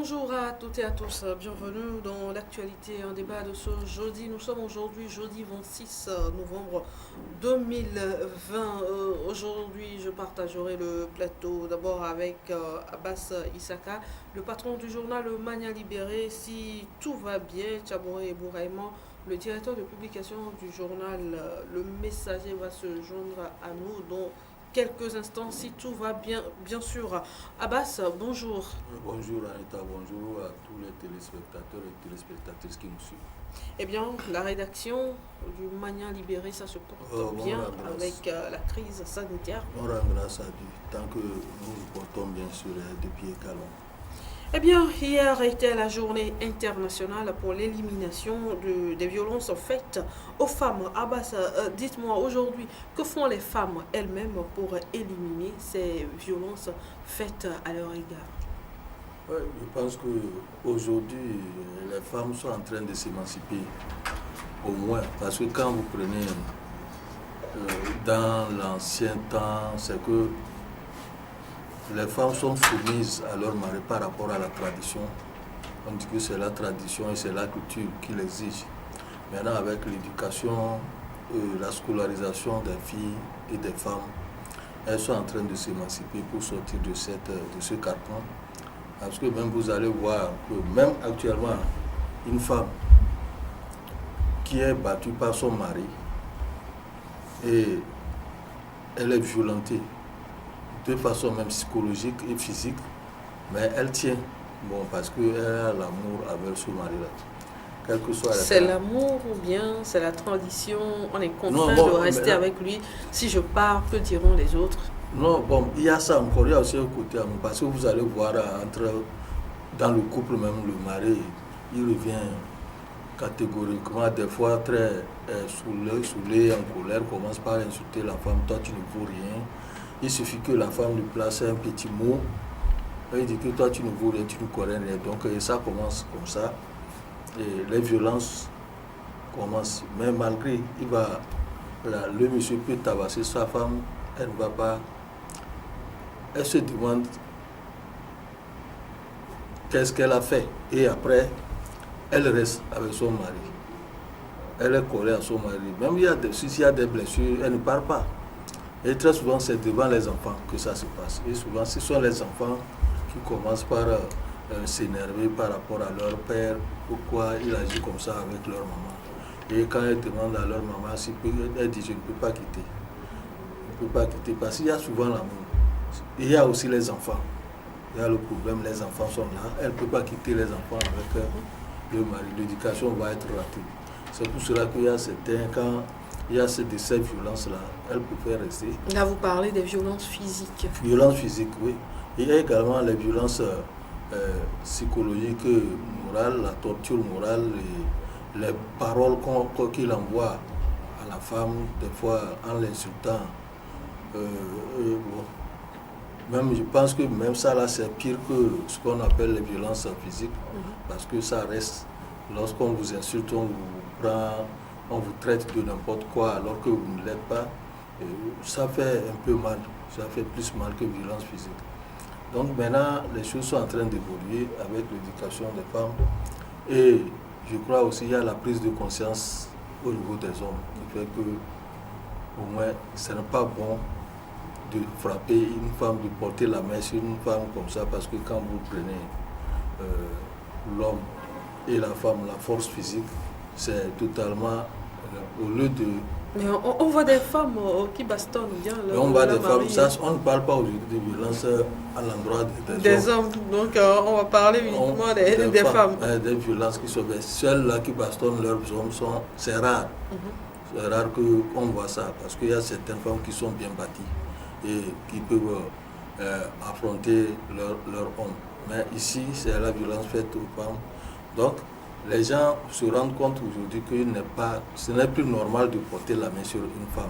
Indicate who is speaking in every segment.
Speaker 1: Bonjour à toutes et à tous, bienvenue dans l'actualité, un débat de ce jeudi. Nous sommes aujourd'hui jeudi 26 novembre 2020. Aujourd'hui, je partagerai le plateau d'abord avec Abbas Issaka, le patron du journal Mania Libéré. Si tout va bien, Tchabouré Bouraïman, le directeur de publication du journal Le Messager, va se joindre à nous dans quelques instants, si tout va bien, bien sûr. Abbas, bonjour.
Speaker 2: Bonjour Anita, bonjour à tous les téléspectateurs et téléspectatrices qui nous suivent.
Speaker 1: Eh bien, la rédaction du Mania Libéré, ça se porte bien avec la crise sanitaire.
Speaker 2: On rend grâce à Dieu, tant que nous nous portons bien sur des pieds calmes.
Speaker 1: Eh bien, hier était la journée internationale pour l'élimination des violences faites aux femmes. Abbas, dites-moi aujourd'hui, que font les femmes elles-mêmes pour éliminer ces violences faites à leur égard?
Speaker 2: Ouais, je pense qu'aujourd'hui, les femmes sont en train de s'émanciper, au moins, parce que quand vous prenez dans l'ancien temps, c'est que les femmes sont soumises à leur mari par rapport à la tradition. On dit que c'est la tradition et c'est la culture qui l'exige. Maintenant, avec l'éducation, la scolarisation des filles et des femmes, elles sont en train de s'émanciper pour sortir de ce carcan. Parce que même vous allez voir que même actuellement, une femme qui est battue par son mari et elle est violentée de façon même psychologique et physique, mais elle tient, parce qu'elle a l'amour avec ce mari-là. Quel que soit
Speaker 1: c'est l'amour ou bien c'est la tradition, on est contraint de rester avec lui. Si je pars, que diront les autres?
Speaker 2: Non, il y a ça encore, il y a aussi un côté amour, parce que vous allez voir dans le couple même, le mari, il revient catégoriquement, des fois très saoulé, en colère, commence par insulter la femme, toi tu ne vaux rien. Il suffit que la femme lui place un petit mot, il dit que toi tu ne vaux rien, tu ne connais rien. Donc ça commence comme ça, et les violences commencent. Mais malgré, le monsieur peut tabasser sa femme, elle ne va pas. Elle se demande qu'est-ce qu'elle a fait. Et après, elle reste avec son mari. Elle est collée à son mari. Même s'il y a des blessures, elle ne part pas. Et très souvent, c'est devant les enfants que ça se passe. Et souvent, ce sont les enfants qui commencent par s'énerver par rapport à leur père, pourquoi il agit comme ça avec leur maman. Et quand elles demandent à leur maman, elle dit, je ne peux pas quitter. Je ne peux pas quitter parce qu'il y a souvent l'amour. Il y a aussi les enfants. Il y a le problème, les enfants sont là. Elle ne peut pas quitter les enfants avec le mari. L'éducation va être ratée. C'est pour cela qu'il y a certains, quand il y a de ces violences-là, elle préfère rester.
Speaker 1: Là, vous parlez des violences physiques.
Speaker 2: Violences physiques, oui. Il y a également les violences psychologiques, morales, la torture morale, les paroles qu'il envoie à la femme, des fois en l'insultant. Même, je pense que même ça, là, c'est pire que ce qu'on appelle les violences physiques, parce que ça reste, lorsqu'on vous insulte, on vous prend, on vous traite de n'importe quoi alors que vous ne l'êtes pas, ça fait un peu mal, ça fait plus mal que violence physique. Donc maintenant, les choses sont en train d'évoluer avec l'éducation des femmes et je crois aussi qu'il y a la prise de conscience au niveau des hommes qui fait que au moins ce n'est pas bon de frapper une femme, de porter la main sur une femme comme ça, parce que quand vous prenez l'homme et la femme, la force physique, c'est totalement au lieu de...
Speaker 1: Mais on voit des femmes qui bastonnent bien.
Speaker 2: On voit des femmes, ça, on ne parle pas aujourd'hui de violence à l'endroit
Speaker 1: des hommes. Donc on va parler uniquement des femmes.
Speaker 2: Des violences qui sont celles-là qui bastonnent leurs hommes, c'est rare. C'est rare qu'on voit ça, parce qu'il y a certaines femmes qui sont bien bâties et qui peuvent affronter leur homme. Mais ici, c'est la violence faite aux femmes. Donc, les gens se rendent compte aujourd'hui que ce n'est plus normal de porter la main sur une femme.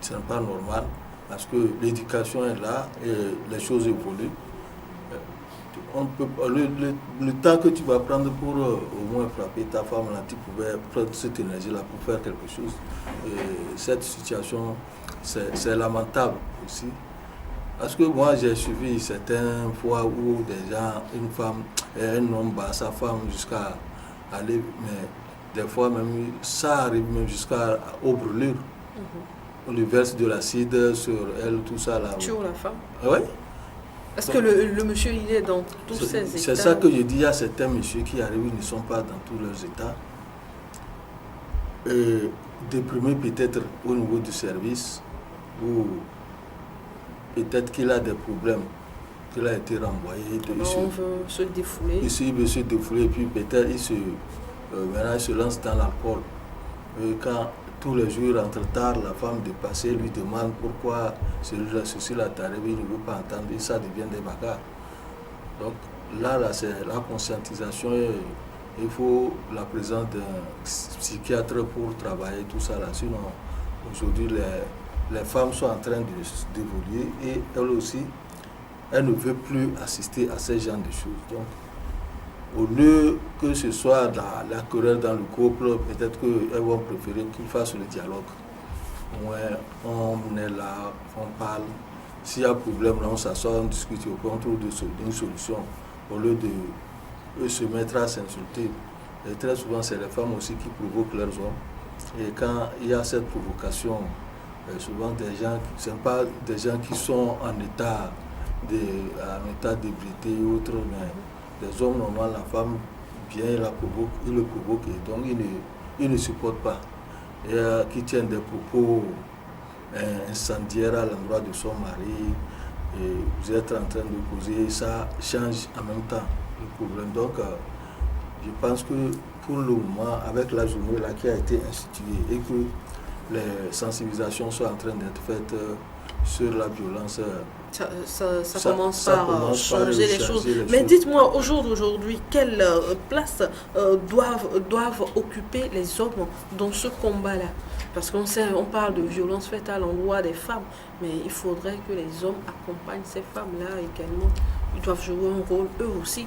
Speaker 2: Ce n'est pas normal parce que l'éducation est là et les choses évoluent. Le temps que tu vas prendre pour au moins frapper ta femme, là, tu pouvais prendre cette énergie-là pour faire quelque chose. Et cette situation, c'est lamentable aussi. Parce que moi, j'ai suivi certaines fois où des gens, une femme, un homme bat sa femme jusqu'à aller, mais des fois même, ça arrive même aux brûlures. On lui verse de l'acide sur elle, tout ça là.
Speaker 1: Sur la femme.
Speaker 2: Oui.
Speaker 1: Est-ce que le monsieur, il est dans tous ces états?
Speaker 2: C'est ça que je dis, il y a certains messieurs qui arrivent, ils ne sont pas dans tous leurs états. Déprimés peut-être au niveau du service, ou peut-être qu'il a des problèmes, qu'il a été renvoyé.
Speaker 1: On veut se défouler.
Speaker 2: Ici, il veut se défouler, et puis peut-être maintenant il se lance dans l'alcool. Quand tous les jours il rentre tard, la femme de passer lui demande pourquoi ceci là est arrivé, il ne veut pas entendre, et ça devient des bagarres. Donc là c'est la conscientisation, il faut la présence d'un psychiatre pour travailler tout ça là. Sinon, aujourd'hui, les femmes sont en train d'évoluer et elles aussi, elles ne veulent plus assister à ce genre de choses. Donc, au lieu que ce soit la querelle dans le couple, peut-être qu'elles vont préférer qu'ils fassent le dialogue. Ouais, on est là, on parle. S'il y a un problème, on s'assoit, on discute, on trouve une solution. Au lieu de se mettre à s'insulter. Et très souvent, c'est les femmes aussi qui provoquent leurs hommes. Et quand il y a cette provocation, souvent ce ne sont pas des gens qui sont en état d'ébriété ou autre, mais des hommes normaux, la femme vient, il le provoque, et donc il ne supporte pas. Et qui tiennent des propos incendiaires à l'endroit de son mari, et vous êtes en train de causer, ça change en même temps le problème. Donc, je pense que pour le moment, avec la journée là, qui a été instituée et que les sensibilisations sont en train d'être faites sur la violence,
Speaker 1: ça commence par changer les choses. Mais dites-moi, au jour d'aujourd'hui, quelle place doivent occuper les hommes dans ce combat-là? Parce qu'on parle de violence faite à l'endroit des femmes, mais il faudrait que les hommes accompagnent ces femmes-là également. Ils doivent jouer un rôle eux aussi.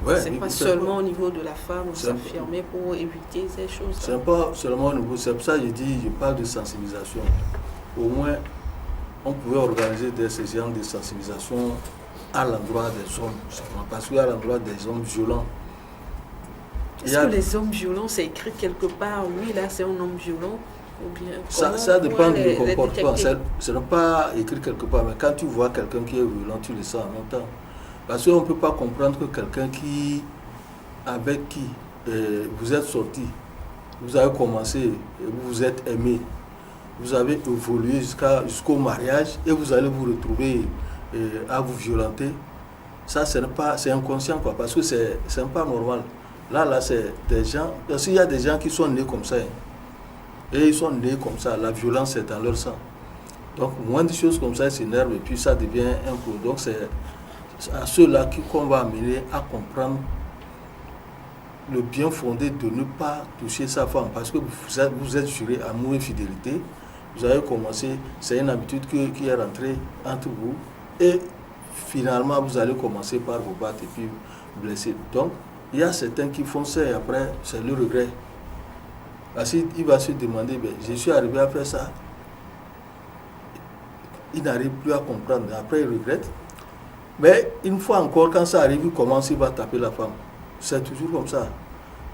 Speaker 2: Ouais,
Speaker 1: c'est pas seulement au niveau de la femme, s'affirmer pour éviter ces choses.
Speaker 2: C'est pas seulement au niveau, c'est pour ça que je parle de sensibilisation. Au moins, on pouvait organiser des séances de sensibilisation à l'endroit des hommes, parce qu'à l'endroit des hommes violents.
Speaker 1: Est-ce que les hommes violents, c'est écrit quelque part, lui là c'est un homme violent? Ou bien,
Speaker 2: ça dépend du comportement. Ce n'est pas écrit quelque part, mais quand tu vois quelqu'un qui est violent, tu le sens en même temps. Parce qu'on ne peut pas comprendre que quelqu'un avec qui vous êtes sorti, vous avez commencé, vous vous êtes aimé, vous avez évolué jusqu'au mariage et vous allez vous retrouver à vous violenter. Ça, c'est inconscient, quoi, parce que c'est pas normal. Là, c'est des gens, parce qu'il y a des gens qui sont nés comme ça. Et ils sont nés comme ça, la violence est dans leur sang. Donc, moins de choses comme ça, ils s'énervent et puis ça devient un peu. Donc, c'est à ceux-là qu'on va amener à comprendre le bien fondé de ne pas toucher sa femme, parce que vous êtes juré amour et fidélité, vous avez commencé, c'est une habitude qui est rentrée entre vous, et finalement vous allez commencer par vous battre et puis blesser. Donc il y a certains qui font ça et après c'est le regret. Parce qu'il va se demander, je suis arrivé à faire ça, il n'arrive plus à comprendre, après il regrette. Mais une fois encore, quand ça arrive, il va taper la femme. C'est toujours comme ça.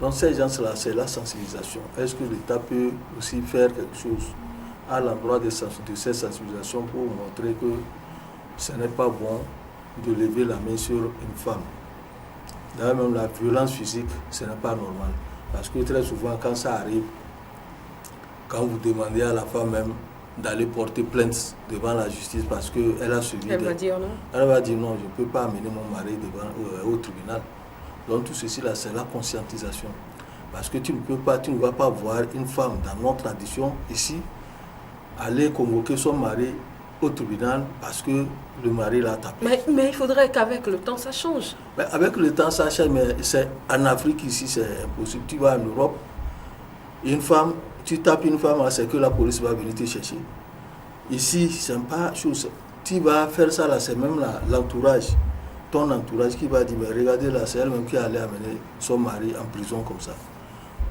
Speaker 2: Donc ces gens-là, c'est la sensibilisation. Est-ce que l'État peut aussi faire quelque chose à l'endroit de cette sensibilisation pour montrer que ce n'est pas bon de lever la main sur une femme? D'ailleurs, même la violence physique, ce n'est pas normal. Parce que très souvent, quand ça arrive, quand vous demandez à la femme même d'aller porter plainte devant la justice parce qu'elle a suivi.
Speaker 1: Elle va dire non.
Speaker 2: Elle va dire non, je ne peux pas amener mon mari au tribunal. Donc tout ceci là, c'est la conscientisation. Parce que tu ne vas pas voir une femme dans notre tradition ici aller convoquer son mari au tribunal parce que le mari l'a tapé.
Speaker 1: Mais il faudrait qu'avec le temps ça change.
Speaker 2: Mais avec le temps ça change, mais en Afrique ici c'est impossible. Tu vas en Europe, une femme, tu tapes une femme, c'est que la police va venir te chercher. Ici, c'est pas chose. Tu vas faire ça là, c'est même l'entourage, ton entourage qui va dire, mais regardez là, c'est elle-même qui allait amener son mari en prison comme ça.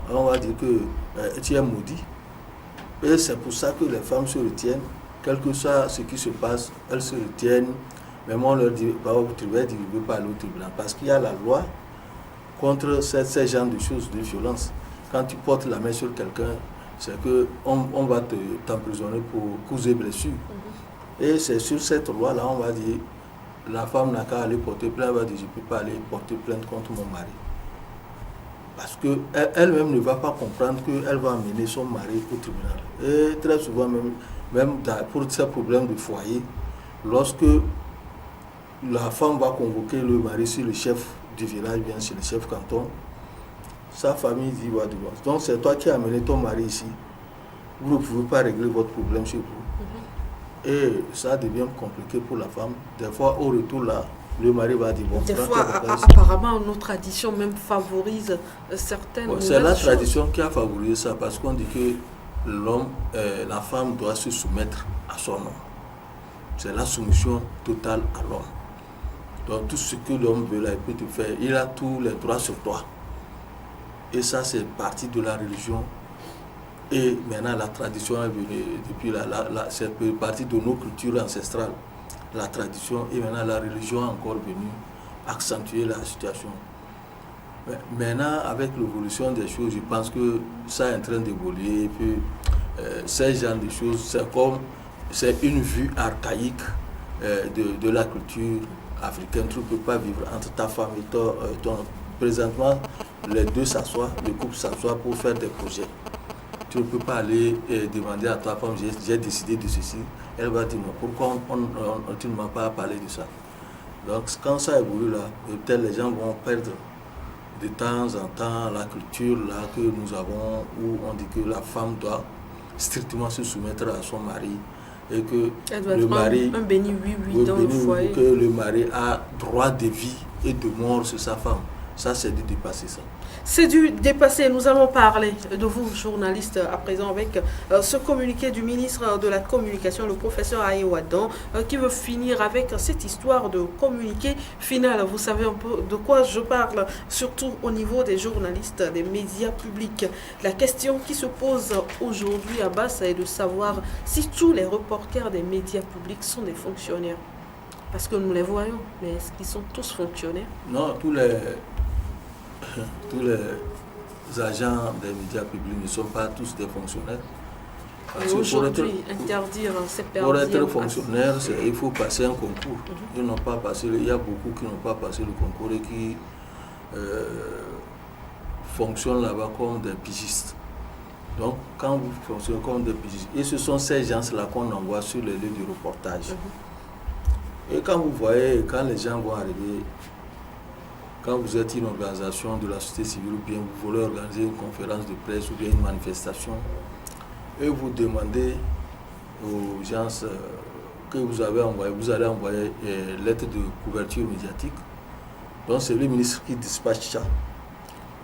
Speaker 2: Alors on va dire que tu es maudit. Et c'est pour ça que les femmes se retiennent quel que soit ce qui se passe, elles se retiennent. Même on leur dit, va au tribunal, ils ne veulent pas aller au tribunal. Parce qu'il y a la loi contre ces genres de choses, de violence. Quand tu portes la main sur quelqu'un, c'est qu'on va t'emprisonner pour causes et blessures. Et c'est sur cette loi-là, on va dire, la femme n'a qu'à aller porter plainte, elle va dire, je ne peux pas aller porter plainte contre mon mari. Parce qu'elle-même ne va pas comprendre qu'elle va amener son mari au tribunal. Et très souvent, même pour ces problèmes de foyer, lorsque la femme va convoquer le mari sur le chef du village, bien sur le chef canton, sa famille dit, va divorce. Donc c'est toi qui as amené ton mari ici. Vous ne pouvez pas régler votre problème chez vous. Et ça devient compliqué pour la femme. Des fois, au retour là, le mari va dire, bon,
Speaker 1: des fois, apparemment, nos traditions même favorisent certaines.
Speaker 2: C'est la tradition qui a favorisé ça, parce qu'on dit que la femme doit se soumettre à son homme. C'est la soumission totale à l'homme. Donc tout ce que l'homme veut là, il peut te faire. Il a tous les droits sur toi. Et ça, c'est partie de la religion. Et maintenant, la tradition est venue, depuis c'est partie de nos cultures ancestrales. La tradition et maintenant la religion est encore venue accentuer la situation. Mais maintenant, avec l'évolution des choses, je pense que ça est en train d'évoluer. Et puis, ces genres de choses, c'est une vue archaïque de la culture africaine. Tu ne peux pas vivre entre ta femme et ton. Présentement, les deux s'assoient, le couple s'assoit pour faire des projets. Tu ne peux pas aller demander à ta femme, j'ai décidé de ceci. Elle va dire, non, pourquoi tu ne m'as pas parlé de ça? Donc, quand ça évolue là, peut-être les gens vont perdre de temps en temps la culture là que nous avons, où on dit que la femme doit strictement se soumettre à son mari et que le mari,
Speaker 1: un béni oui dans le foyer.
Speaker 2: Que le mari a droit de vie et de mort sur sa femme. Ça, c'est de dépasser ça.
Speaker 1: C'est du dépassé. Nous allons parler de vous, journalistes, à présent, avec ce communiqué du ministre de la Communication, le professeur Ayewadan, qui veut finir avec cette histoire de communiqué final. Vous savez un peu de quoi je parle, surtout au niveau des journalistes, des médias publics. La question qui se pose aujourd'hui à Basse est de savoir si tous les reporters des médias publics sont des fonctionnaires. Parce que nous les voyons, mais est-ce qu'ils sont tous fonctionnaires?
Speaker 2: Non, tous les agents des médias publics ne sont pas tous des fonctionnaires.
Speaker 1: Et aujourd'hui, interdire ces personnes.
Speaker 2: Pour être fonctionnaire, il faut passer un concours. Ils n'ont pas passé, il y a beaucoup qui n'ont pas passé le concours et qui fonctionnent là-bas comme des pigistes. Donc, quand vous fonctionnez comme des pigistes, et ce sont ces gens-là qu'on envoie sur les lieux de reportage. Et quand vous voyez, quand les gens vont arriver, quand vous êtes une organisation de la société civile ou bien vous voulez organiser une conférence de presse ou bien une manifestation, et vous demandez aux gens que vous allez envoyer lettre de couverture médiatique. Donc c'est le ministre qui dispatche ça.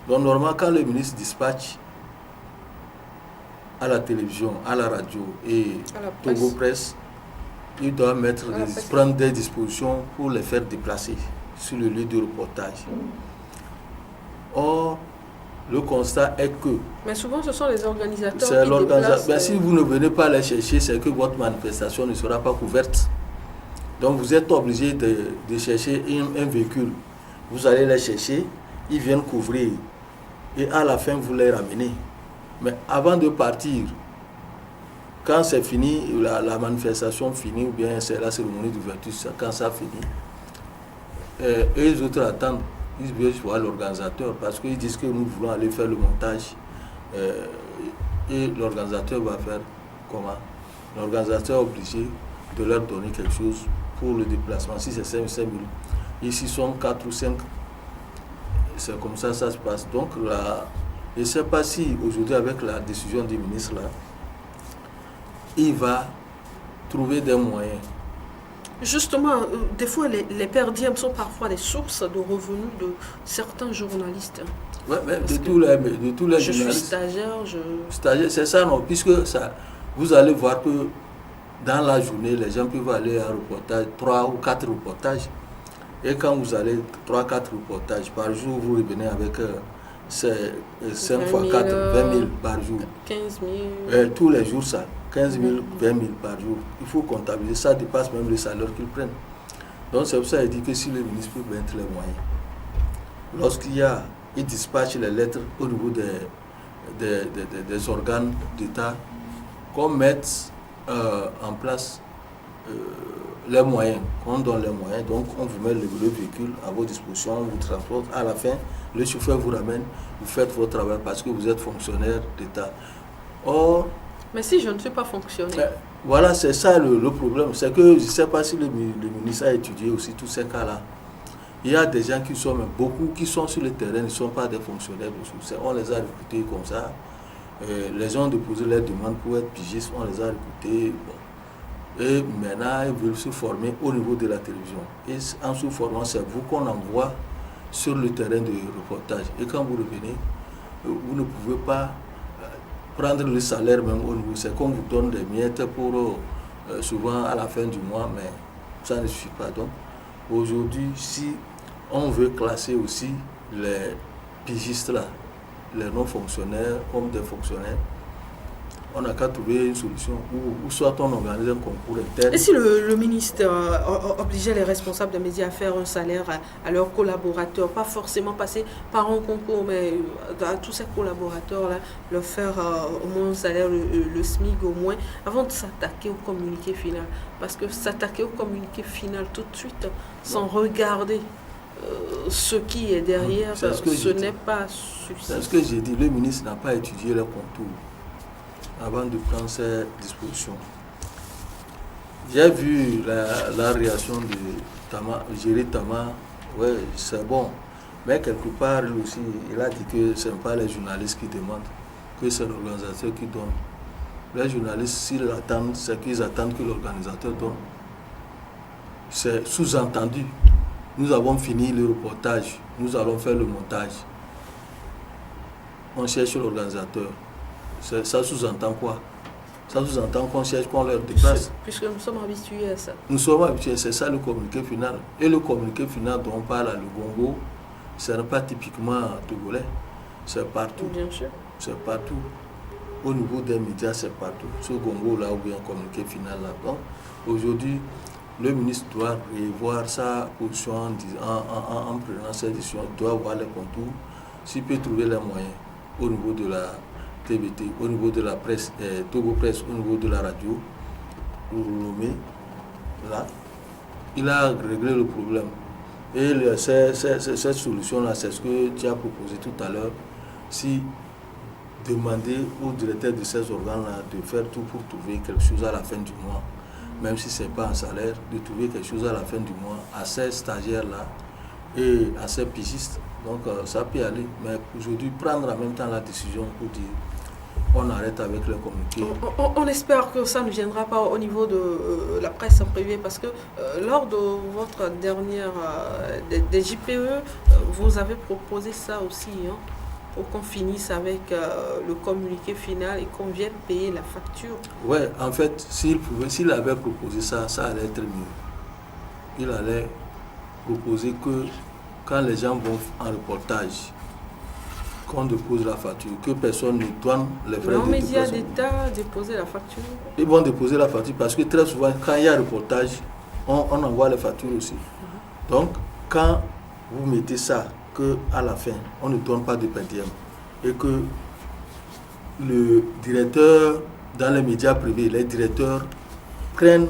Speaker 2: Donc normalement quand le ministre dispatche à la télévision, à la radio et Togo Presse, il doit prendre des dispositions pour les faire déplacer sur le lieu de reportage. Or, le constat est que...
Speaker 1: Mais souvent, ce sont les organisateurs
Speaker 2: qui
Speaker 1: déplacent...
Speaker 2: Mais si vous ne venez pas les chercher, c'est que votre manifestation ne sera pas couverte. Donc, vous êtes obligé de chercher un véhicule. Vous allez les chercher, ils viennent couvrir. Et à la fin, vous les ramenez. Mais avant de partir, quand c'est fini, la manifestation finit, ou bien c'est la cérémonie d'ouverture, quand ça finit, et les autres attendent, ils veulent voir l'organisateur parce qu'ils disent que nous voulons aller faire le montage et l'organisateur va faire comment? L'organisateur est obligé de leur donner quelque chose pour le déplacement. Si c'est 5 minutes, ici sont 4 ou 5, c'est comme ça se passe. Donc je ne sais pas si aujourd'hui avec la décision du ministre là, il va trouver des moyens.
Speaker 1: Justement, des fois, les pères diem sont parfois des sources de revenus de certains journalistes.
Speaker 2: Oui, mais de tous les journalistes.
Speaker 1: Je suis stagiaire,
Speaker 2: Stagiaire, c'est ça, non? Puisque ça, vous allez voir que dans la journée, les gens peuvent aller à un reportage, 3 ou 4 reportages. Et quand vous allez 3-4 reportages par jour, vous revenez avec c'est 5 fois 4, 20 000 par jour.
Speaker 1: 15 000.
Speaker 2: Tous les jours, ça. 15 000, 20 000 par jour. Il faut comptabiliser. Ça dépasse même le salaire qu'ils prennent. Donc, c'est pour ça qu'il dit que si le ministre peut mettre les moyens, il dispatche les lettres au niveau des organes d'État, qu'on mette en place les moyens, qu'on donne les moyens, donc on vous met le véhicule à votre disposition, on vous transporte, à la fin, le chauffeur vous ramène, vous faites votre travail parce que vous êtes fonctionnaire d'État. Or,
Speaker 1: mais si je ne suis pas fonctionnaire.
Speaker 2: Voilà, c'est ça le problème. C'est que je ne sais pas si le ministre a étudié aussi tous ces cas-là. Il y a des gens qui sont, beaucoup qui sont sur le terrain, ne sont pas des fonctionnaires. On les a recrutés comme ça. Les gens ont déposé leurs demandes pour être pigistes, on les a recrutés. Bon. Et maintenant, ils veulent se former au niveau de la télévision. Et en se formant, c'est vous qu'on envoie sur le terrain de reportage. Et quand vous revenez, vous ne pouvez pas prendre le salaire même au niveau. C'est qu'on vous donne des miettes pour souvent à la fin du mois, mais ça ne suffit pas. Donc, aujourd'hui, si on veut classer aussi les pigistes là, les non-fonctionnaires comme des fonctionnaires, on n'a qu'à trouver une solution ou soit on organise un concours interne.
Speaker 1: Et si le ministre obligeait les responsables des médias à faire un salaire à leurs collaborateurs, pas forcément passer par un concours, mais à tous ces collaborateurs-là, leur faire au moins un salaire, le SMIC au moins, avant de s'attaquer au communiqué final. Parce que s'attaquer au communiqué final tout de suite, sans regarder ce qui est derrière, ce n'est pas suffisant.
Speaker 2: C'est ce que j'ai dit, le ministre n'a pas étudié les contours avant de prendre ces dispositions. J'ai vu la réaction de Géry Tama, ouais, c'est bon, mais quelque part, lui aussi, il a dit que ce n'est pas les journalistes qui demandent, que c'est l'organisateur qui donne. Les journalistes, s'ils attendent, c'est qu'ils attendent que l'organisateur donne. C'est sous-entendu. Nous avons fini le reportage, nous allons faire le montage. On cherche l'organisateur. Ça sous-entend quoi? Ça sous-entend qu'on cherche, qu'on leur déplace.
Speaker 1: Puisque nous sommes habitués à ça.
Speaker 2: Nous sommes habitués, c'est ça le communiqué final. Et le communiqué final dont on parle à le Congo, ce n'est pas typiquement togolais. C'est partout.
Speaker 1: Bien sûr.
Speaker 2: C'est partout. Au niveau des médias, c'est partout. Ce Congo là, où il y a un communiqué final là. Donc, aujourd'hui, le ministre doit revoir sa position en prenant ses décisions. Il doit voir les contours. S'il peut trouver les moyens au niveau de la TVT, au niveau de la presse, Togo Presse, au niveau de la radio, là, il a réglé le problème. Et cette solution-là, c'est ce que tu as proposé tout à l'heure. Si demander au directeur de ces organes-là de faire tout pour trouver quelque chose à la fin du mois, même si ce n'est pas un salaire, de trouver quelque chose à la fin du mois à ces stagiaires-là et à ces pigistes. Donc ça peut aller. Mais aujourd'hui, prendre en même temps la décision pour dire on arrête avec le communiqué.
Speaker 1: On espère que ça ne viendra pas au niveau de la presse privée parce que lors de votre dernière des JPE, vous avez proposé ça aussi, hein, pour qu'on finisse avec le communiqué final et qu'on vienne payer la facture.
Speaker 2: Oui, en fait, s'il avait proposé ça, ça allait être mieux. Il allait proposer que quand les gens vont en reportage, qu'on dépose la facture, que personne ne donne les frais de déplacement.
Speaker 1: Les médias d'État déposer la facture.
Speaker 2: Ils vont déposer la facture parce que très souvent, quand il y a un reportage, on envoie les factures aussi. Donc, quand vous mettez ça, qu'à la fin, on ne donne pas de PDM et que le directeur, dans les médias privés, les directeurs prennent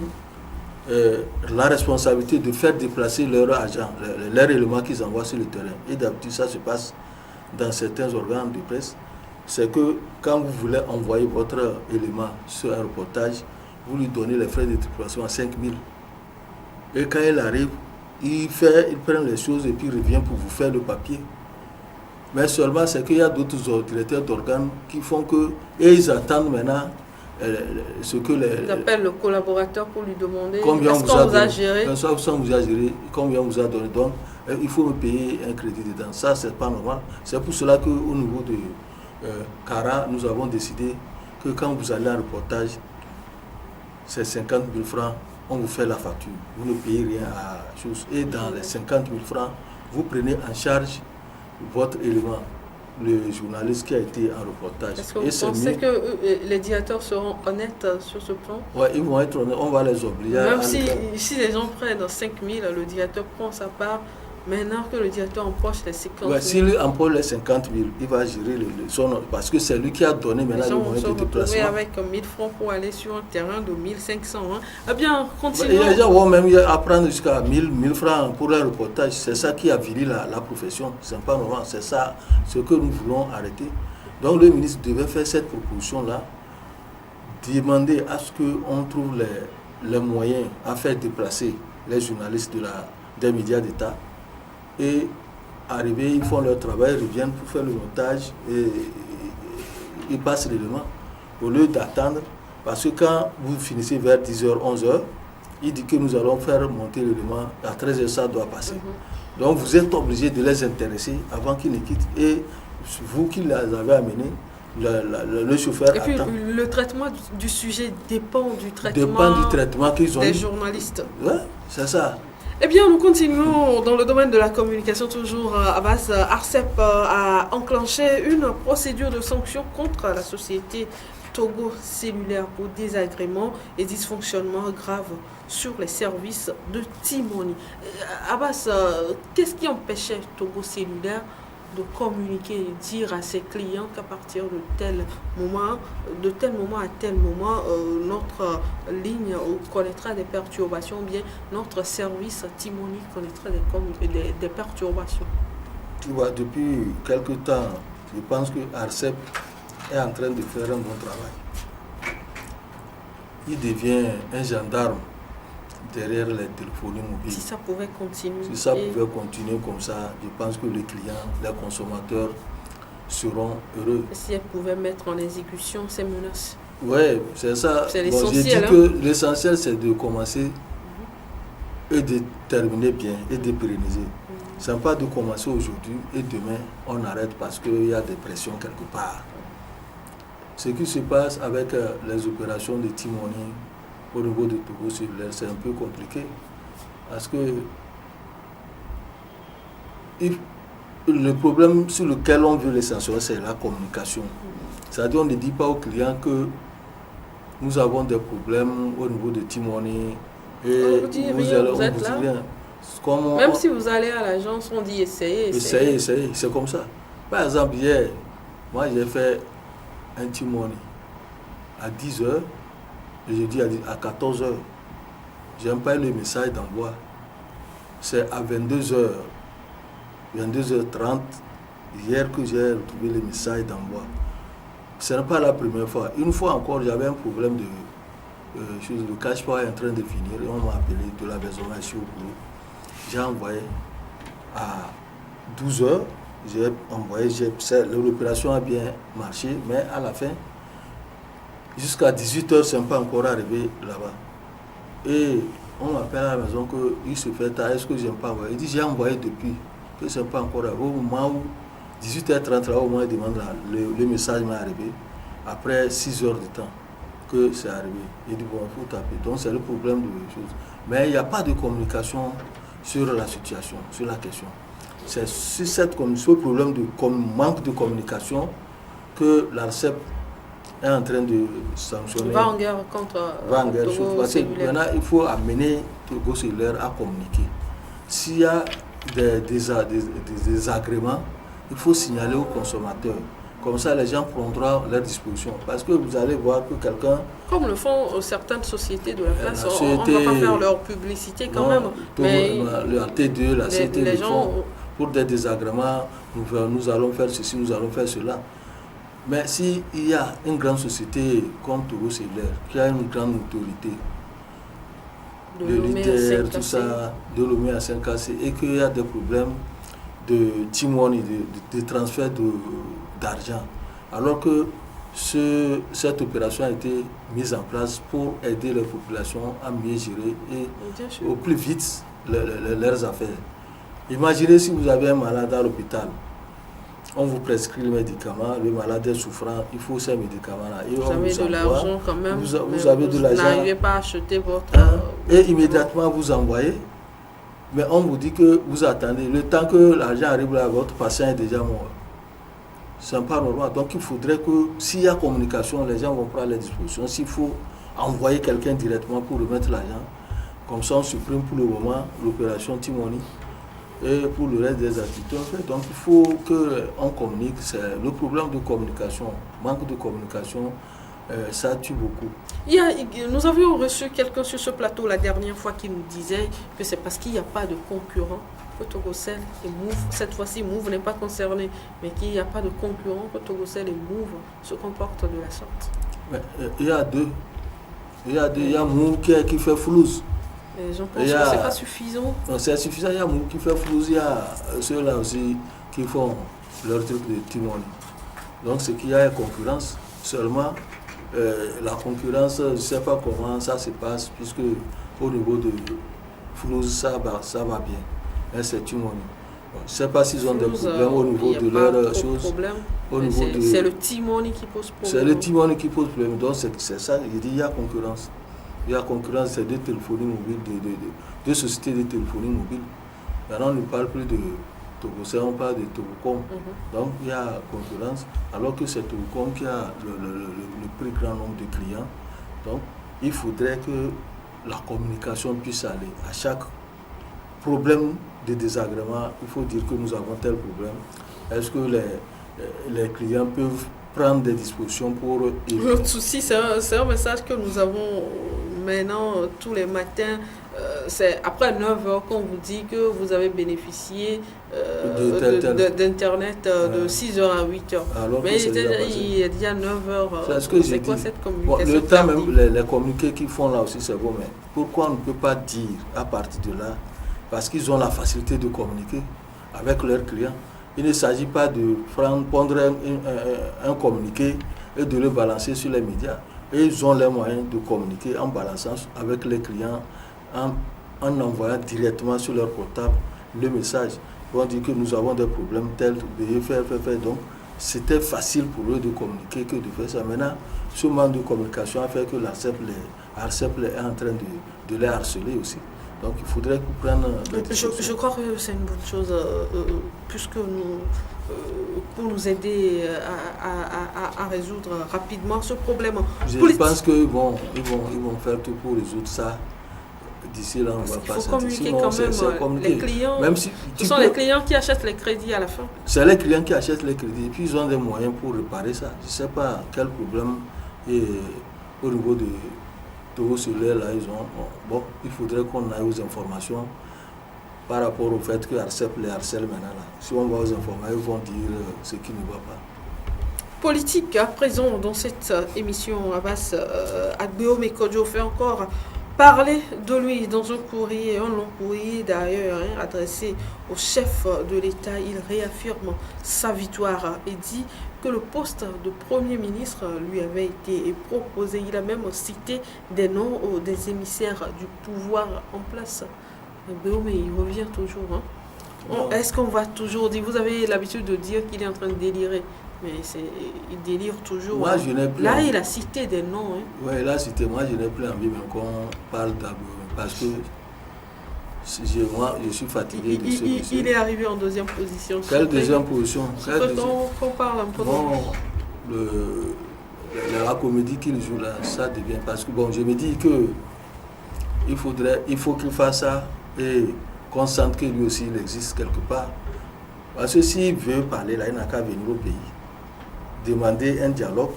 Speaker 2: la responsabilité de faire déplacer leurs agents, leurs éléments qu'ils envoient sur le terrain. Et d'habitude, ça se passe dans certains organes de presse. C'est que quand vous voulez envoyer votre élément sur un reportage, vous lui donnez les frais de déplacement à 5 000. Et quand il arrive, il prend les choses et puis il revient pour vous faire le papier. Mais seulement, c'est qu'il y a d'autres directeurs d'organes qui font que, et ils attendent maintenant ce que
Speaker 1: ils appellent le collaborateur pour lui demander
Speaker 2: combien
Speaker 1: est-ce qu'on vous a géré,
Speaker 2: combien vous a donné. Donc, il faut me payer un crédit dedans. Ça, c'est pas normal. C'est pour cela qu'au niveau de CARA, nous avons décidé que quand vous allez en reportage, c'est 50 000 francs, on vous fait la facture. Vous ne payez rien à chose. Et dans les 50 000 francs, vous prenez en charge votre élément. le journaliste qui a été en reportage.
Speaker 1: Est-ce que vous pensez que les directeurs seront honnêtes sur ce plan?
Speaker 2: Oui, ils vont être honnêtes, on va les obliger
Speaker 1: Même
Speaker 2: à
Speaker 1: si les gens prennent 5 000, le directeur prend sa part. Maintenant que le directeur empoche les 50 000.
Speaker 2: S'il empoche les 50 000, il va gérer son... Parce que c'est lui qui a donné maintenant le moyen de déplacement.
Speaker 1: Avec 1000 francs pour aller sur un terrain de 1500. Hein. Eh bien, continuons.
Speaker 2: Il y a des gens qui vont même apprendre jusqu'à 1000 francs pour le reportage. C'est ça qui a viré la profession. C'est pas normal. C'est ça ce que nous voulons arrêter. Donc le ministre devait faire cette proposition-là, demander à ce qu'on trouve les moyens à faire déplacer les journalistes des médias d'État. Et arriver, ils font leur travail, ils reviennent pour faire le montage et ils passent l'élément. Au lieu d'attendre, parce que quand vous finissez vers 10h, 11h, il dit que nous allons faire monter l'élément, à 13h ça doit passer. Donc vous êtes obligé de les intéresser avant qu'ils ne quittent. Et vous qui les avez amenés, le chauffeur
Speaker 1: et puis,
Speaker 2: attend.
Speaker 1: Le traitement du sujet dépend du traitement
Speaker 2: qu'ils ont
Speaker 1: des journalistes.
Speaker 2: Oui, c'est ça.
Speaker 1: Eh bien, nous continuons dans le domaine de la communication, toujours à base. ARCEP a enclenché une procédure de sanction contre la société Togo Cellulaire pour désagréments et dysfonctionnements graves sur les services de Timoni. Abbas, qu'est-ce qui empêchait Togo Cellulaire de communiquer et dire à ses clients qu'à partir de tel moment à tel moment, notre ligne connaîtra des perturbations, ou bien notre service Timoni connaîtra des perturbations?
Speaker 2: Tu vois, depuis quelque temps, je pense que ARCEP est en train de faire un bon travail. Il devient un gendarme derrière les téléphonies mobiles.
Speaker 1: Si ça pouvait continuer.
Speaker 2: Si ça pouvait continuer comme ça, je pense que les clients, les consommateurs seront heureux.
Speaker 1: Si elle pouvait mettre en exécution ces menaces.
Speaker 2: Oui, c'est ça.
Speaker 1: C'est
Speaker 2: bon,
Speaker 1: l'essentiel.
Speaker 2: J'ai dit que l'essentiel, c'est de commencer et de terminer bien et de pérenniser. Ce n'est pas de commencer aujourd'hui et demain, on arrête parce qu'il y a des pressions quelque part. Ce qui se passe avec les opérations de Timoni au niveau de Togo Cellulaire, c'est un peu compliqué. Parce que le problème sur lequel on veut les sanctionner, c'est la communication. C'est-à-dire qu'on ne dit pas aux clients que nous avons des problèmes au niveau de Timoni. Et
Speaker 1: on vous dit rien, vous êtes là. Même si vous allez à l'agence, on dit essayez.
Speaker 2: C'est comme ça. Par exemple, hier, moi j'ai fait un Timoni à 10h et je dis à 14h. J'aime pas le message d'envoi. C'est à 22h, 22h30, hier que j'ai retrouvé le message d'envoi. Ce n'est pas la première fois. Une fois encore, j'avais un problème le cache-power est en train de finir et on m'a appelé de la maison ici au boulot. J'ai envoyé à 12h, j'ai envoyé, l'opération a bien marché, mais à la fin, jusqu'à 18h, ce n'est pas encore arrivé là-bas. Et on m'appelle à la maison qu'il se fait tard, est-ce que je n'ai pas envoyé? Il dit j'ai envoyé depuis, que ce n'est pas encore arrivé. Au moment où 18h30, là, au moins, il demande le message m'est arrivé, après 6 heures de temps que c'est arrivé. Il dit bon, il faut taper. Donc c'est le problème de choses. Mais il n'y a pas de communication sur la situation, sur la question. C'est sur ce problème de manque de communication que l'ARCEP est en train de sanctionner.
Speaker 1: Va en guerre contre Togo Cellulaire.
Speaker 2: Maintenant, il faut amener Togo Cellulaire à communiquer. S'il y a des désagréments, il faut signaler aux consommateurs. Comme ça, les gens prendront leur disposition. Parce que vous allez voir que quelqu'un...
Speaker 1: Comme le font certaines sociétés de la place, on ne va pas faire leur publicité quand même. Mais
Speaker 2: la T2, la CT,
Speaker 1: les gens...
Speaker 2: pour des désagréments, nous allons faire ceci, nous allons faire cela. Mais s'il y a une grande société comme Togo Cellulaire, qui a une grande autorité, de leader, tout ça, de Lomé à 5KC, et qu'il y a des problèmes de Timoni, de transfert d'argent, alors que cette opération a été mise en place pour aider les populations à mieux gérer et au plus vite leurs affaires. Imaginez si vous avez un malade à l'hôpital, on vous prescrit le médicament, le malade est souffrant, il faut ces médicaments-là.
Speaker 1: Vous avez de l'argent quand même,
Speaker 2: vous avez de l'argent.
Speaker 1: Vous n'arrivez pas à acheter votre...
Speaker 2: et immédiatement vous envoyez, mais on vous dit que vous attendez. Le temps que l'argent arrive là, votre patient est déjà mort. C'est pas normal. Donc il faudrait que s'il y a communication, les gens vont prendre les dispositions. S'il faut envoyer quelqu'un directement pour remettre l'argent, comme ça on supprime pour le moment l'opération Timoni et pour le reste des activités. Donc il faut qu'on communique. C'est le problème de communication, manque de communication, ça tue beaucoup.
Speaker 1: Nous avions reçu quelqu'un sur ce plateau la dernière fois qui nous disait que c'est parce qu'il n'y a pas de concurrent que Togocel et Move, cette fois-ci Move n'est pas concerné, mais qu'il n'y a pas de concurrent que Togocel et Move se comportent de la sorte.
Speaker 2: Mais, il y a deux. Il y a Move qui fait flouze.
Speaker 1: Et j'en pense que ce n'est pas suffisant.
Speaker 2: Non, c'est suffisant. Il y a Move qui fait flouze. Il y a ceux-là aussi qui font leur truc de Timoni. Donc c'est qu'il y a une concurrence. Seulement, la concurrence, je ne sais pas comment ça se passe, puisque au niveau de flouze, ça va bien. Mais c'est Timoni. Je ne sais pas s'ils ont des problèmes au niveau de leurs choses.
Speaker 1: C'est le Timoni qui pose problème.
Speaker 2: C'est le Timoni qui pose problème. Donc c'est ça, il dit il y a concurrence. Il y a concurrence, c'est des téléphonie mobiles, deux sociétés de téléphonie mobile. Maintenant, on ne parle plus de Togocel, on parle de Togocom. Donc il y a concurrence, alors que c'est Togocom qui a le plus grand nombre de clients. Donc il faudrait que la communication puisse aller. À chaque problème de désagrément, il faut dire que nous avons tel problème. Est-ce que les clients peuvent prendre des dispositions pour éviter?
Speaker 1: L'autre souci, c'est un message que nous avons maintenant tous les matins. C'est après 9h qu'on vous dit que vous avez bénéficié d'Internet de 6h à 8h. Mais il y a déjà 9h.
Speaker 2: C'est quoi cette communication? Le temps même, les communiqués qu'ils font là aussi, c'est bon. Mais pourquoi on ne peut pas dire à partir de là? Parce qu'ils ont la facilité de communiquer avec leurs clients. Il ne s'agit pas de prendre un communiqué et de le balancer sur les médias. Et ils ont les moyens de communiquer en balançant avec les clients, en envoyant directement sur leur portable le message. Ils vont dire que nous avons des problèmes tels, veuillez faire. Donc, c'était facile pour eux de communiquer que de faire ça. Maintenant, ce manque de communication a fait que l'ARCEP est en train de les harceler aussi. Donc il faudrait qu'on prenne...
Speaker 1: Je crois que c'est une bonne chose, puisque pour nous aider à résoudre rapidement ce problème.
Speaker 2: Je pense qu'ils vont faire tout pour résoudre ça. D'ici là, on va pas.
Speaker 1: Il faut communiquer quand même. Les clients,
Speaker 2: même si
Speaker 1: ce sont les clients qui achètent les crédits à la fin.
Speaker 2: C'est les clients qui achètent les crédits. Et puis ils ont des moyens pour réparer ça. Je ne sais pas quel problème est au niveau de... Togocel, là, ils ont... Bon, il faudrait qu'on aille aux informations par rapport au fait que ARCEP les harcèle maintenant. Là. Si on va aux informations, ils vont dire ce qui ne va pas.
Speaker 1: Politique, à présent, dans cette émission, Abbas Agbeome Kodjo fait encore parler de lui dans un courrier, un long courrier d'ailleurs, adressé au chef de l'État. Il réaffirme sa victoire et dit que le poste de Premier ministre lui avait été proposé. Il a même cité des noms des émissaires du pouvoir en place. Mais il revient toujours. Est-ce qu'on va toujours dire, vous avez l'habitude de dire qu'il est en train de délirer, mais il délire toujours.
Speaker 2: Moi, je n'ai plus
Speaker 1: là, il a cité des noms.
Speaker 2: Oui, il a cité. Moi, je n'ai plus envie même qu'on parle d'Agbeome parce que moi, je suis fatigué de ce monsieur.
Speaker 1: Il est arrivé en deuxième position.
Speaker 2: Quelle deuxième position?
Speaker 1: On parle un peu.
Speaker 2: La comédie qu'il joue là, ça devient... Parce que bon, je me dis que il faut qu'il fasse ça et qu'on sente que lui aussi il existe quelque part. Parce que s'il veut parler là, il n'a qu'à venir au pays. Demander un dialogue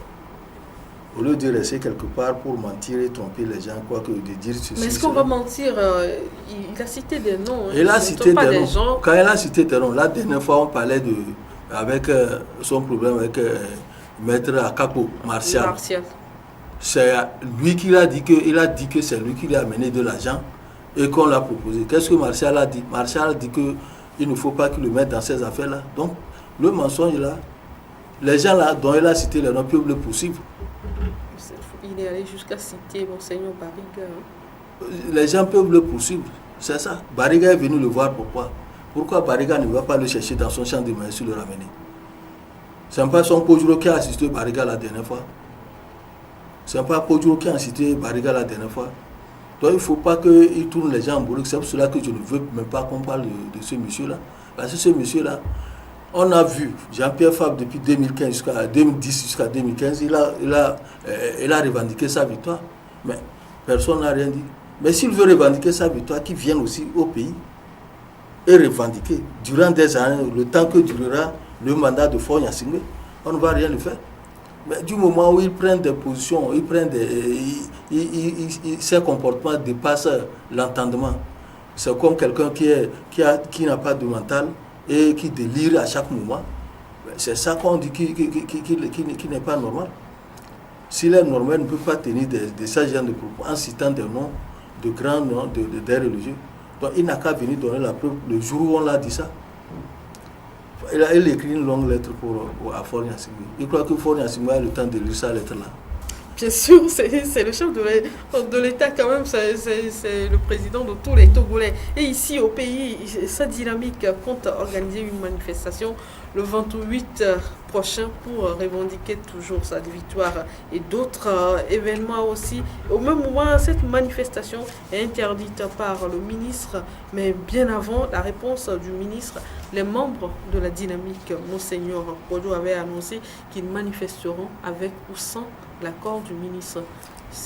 Speaker 2: au lieu de rester quelque part pour mentir et tromper les gens, quoi que de dire ceci.
Speaker 1: Mais est-ce qu'on va mentir? Il a cité des noms.
Speaker 2: Il a cité des noms. Quand il a cité des noms, la dernière fois on parlait avec son problème avec Maître Akapo, Martial. C'est lui qui a dit que c'est lui qui lui a amené de l'argent et qu'on l'a proposé. Qu'est-ce que Martial a dit? Martial a dit qu'il ne faut pas qu'il le mette dans ces affaires-là. Donc, le mensonge là, les gens là dont il a cité les noms peuvent le poursuivre.
Speaker 1: Il est allé jusqu'à citer Monseigneur Bariga.
Speaker 2: Les gens peuvent le poursuivre, c'est ça. Bariga est venu le voir, pourquoi Bariga ne va pas le chercher dans son champ de maïs et le ramener? C'est pas son Pojuro qui a assisté Bariga la dernière fois. C'est pas Pojuro qui a assisté Bariga la dernière fois. Donc il ne faut pas qu'il tourne les gens en bourrique. C'est pour cela que je ne veux même pas qu'on parle de ce monsieur-là. Parce que ce monsieur-là, On a vu Jean-Pierre Fabre depuis 2015 jusqu'à 2010 jusqu'à 2015, il a revendiqué sa victoire. Mais personne n'a rien dit. Mais s'il veut revendiquer sa victoire, qu'il vienne aussi au pays et revendiquer durant des années, le temps que durera le mandat de Faure Gnassingbé, on ne va rien lui faire. Mais du moment où ils prennent des positions, ses comportements dépassent l'entendement. C'est comme quelqu'un qui n'a pas de mental et qui délire à chaque moment. C'est ça qu'on dit qui n'est pas normal. S'il est normal, il ne peut pas tenir de ces genres de propos en citant des noms, de grands noms des religieux. Donc il n'a qu'à venir donner la preuve le jour où on l'a dit ça. Il a écrit une longue lettre à Faure Gnassingbé. Il croit que Faure Gnassingbé a le temps de lire sa lettre-là.
Speaker 1: Bien sûr, c'est le chef de l'État quand même, c'est le président de tous les Togolais. Et ici au pays, sa dynamique compte organiser une manifestation le 28 prochain pour revendiquer toujours sa victoire et d'autres événements aussi. Au même moment, cette manifestation est interdite par le ministre, mais bien avant la réponse du ministre, les membres de la dynamique, Monseigneur Kojo avait annoncé qu'ils manifesteront avec ou sans l'accord du ministre.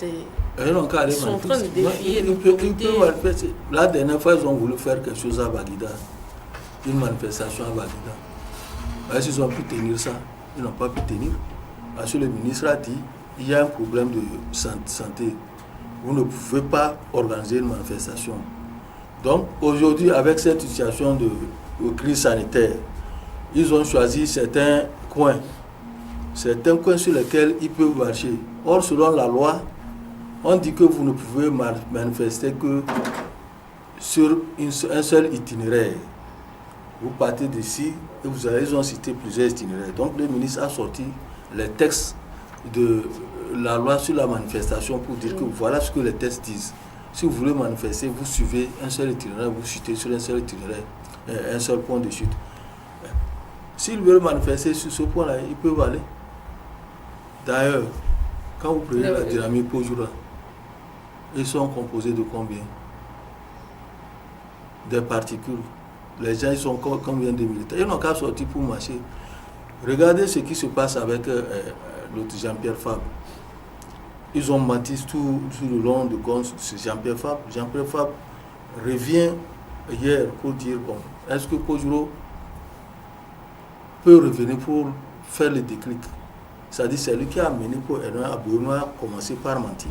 Speaker 1: Ils sont en train de défier l'autorité.
Speaker 2: La dernière fois, ils ont voulu faire quelque chose à Baguida, une manifestation à Baguida. Est-ce qu'ils ont pu tenir ça? Ils n'ont pas pu tenir. Parce que le ministre a dit il y a un problème de santé. Vous ne pouvez pas organiser une manifestation. Donc aujourd'hui, avec cette situation de crise sanitaire, ils ont choisi certains coins sur lesquels ils peuvent marcher. Or, selon la loi, on dit que vous ne pouvez manifester que sur un seul itinéraire. Vous partez d'ici et ils ont cité plusieurs itinéraires. Donc le ministre a sorti les textes de la loi sur la manifestation pour dire que voilà ce que les textes disent. Si vous voulez manifester, vous suivez un seul itinéraire, vous chutez sur un seul itinéraire, un seul point de chute. S'ils veulent manifester sur ce point-là, ils peuvent aller. D'ailleurs, quand vous prenez la dynamique Pojura, ils sont composés de combien? Des particules. Les gens, ils sont combien de militaires? Ils n'ont qu'à sortir pour marcher. Regardez ce qui se passe avec l'autre Jean-Pierre Fabre. Ils ont menti tout le long de Jean-Pierre Fabre. Jean-Pierre Fabre revient hier pour dire, bon, est-ce que Pojura peut revenir pour faire le déclic? C'est-à-dire c'est lui qui a amené pour Abouma à commencer par mentir.